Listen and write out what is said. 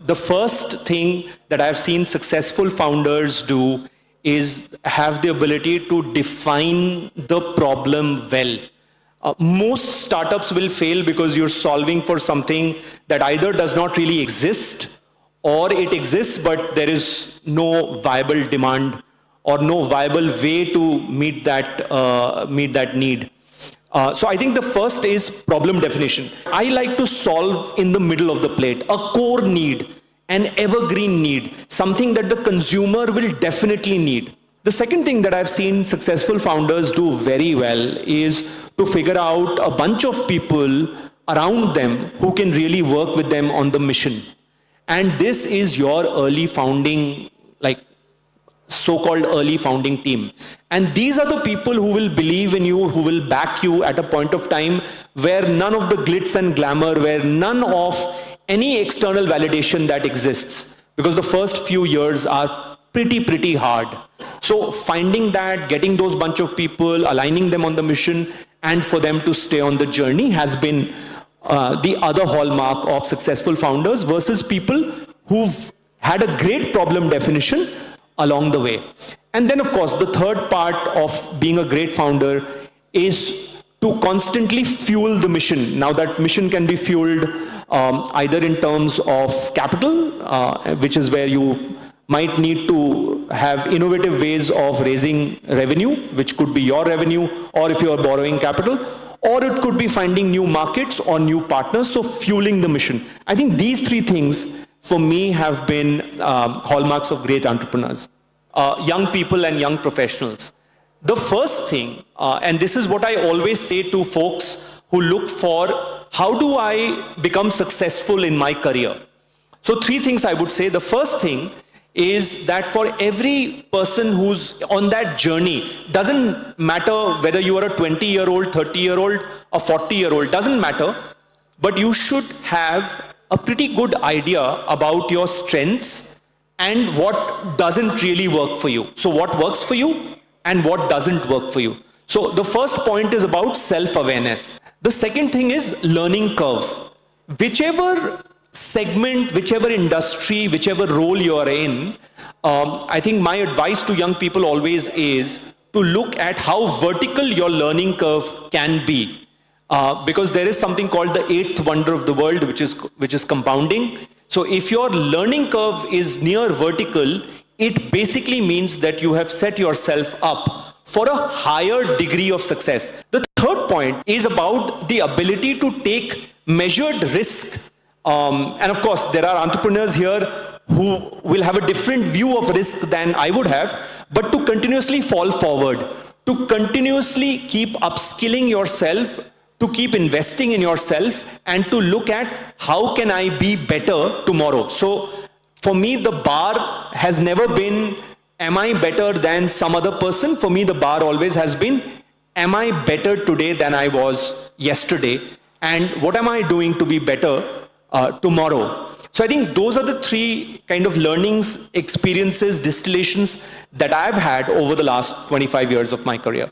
The first thing that I've seen successful founders do is have the ability to define the problem well. Most startups will fail because you're solving for something that either does not really exist, or it exists but there is no viable demand or no viable way to meet that need. So I think the first is problem definition. I like to solve in the middle of the plate, a core need, an evergreen need, something that the consumer will definitely need. The second thing that I've seen successful founders do very well is to figure out a bunch of people around them who can really work with them on the mission. And this is your early founding, like so-called early founding team. And these are the people who will believe in you, who will back you at a point of time where none of the glitz and glamour, where none of any external validation that exists, because the first few years are pretty hard. So finding that, getting those bunch of people, aligning them on the mission, and for them to stay on the journey has been the other hallmark of successful founders versus people who've had a great problem definition along the way. And then, of course, the third part of being a great founder is to constantly fuel the mission. Now, that mission can be fueled either in terms of capital, which is where you might need to have innovative ways of raising revenue, which could be your revenue, or if you are borrowing capital, or it could be finding new markets or new partners, so fueling the mission. I think these three things, for me, have been hallmarks of great entrepreneurs. Young people and young professionals. The first thing, and this is what I always say to folks who look for, how do I become successful in my career? So three things I would say. The first thing is that for every person who's on that journey, doesn't matter whether you are a 20-year-old, 30-year-old, or 40-year-old, doesn't matter, but you should have a pretty good idea about your strengths and what doesn't really work for you. So what works for you and what doesn't work for you. So the first point is about self-awareness. The second thing is learning curve. Whichever segment, whichever industry, whichever role you are in, I think my advice to young people always is to look at how vertical your learning curve can be. Because there is something called the eighth wonder of the world, which is compounding. So if your learning curve is near vertical, it basically means that you have set yourself up for a higher degree of success. The third point is about the ability to take measured risk. And of course, there are entrepreneurs here who will have a different view of risk than I would have, but to continuously fall forward, to continuously keep upskilling yourself, to keep investing in yourself, and to look at how can I be better tomorrow. So for me, the bar has never been, am I better than some other person? For me, the bar always has been, am I better today than I was yesterday? And what am I doing to be better tomorrow? So I think those are the three kind of learnings, experiences, distillations that I've had over the last 25 years of my career.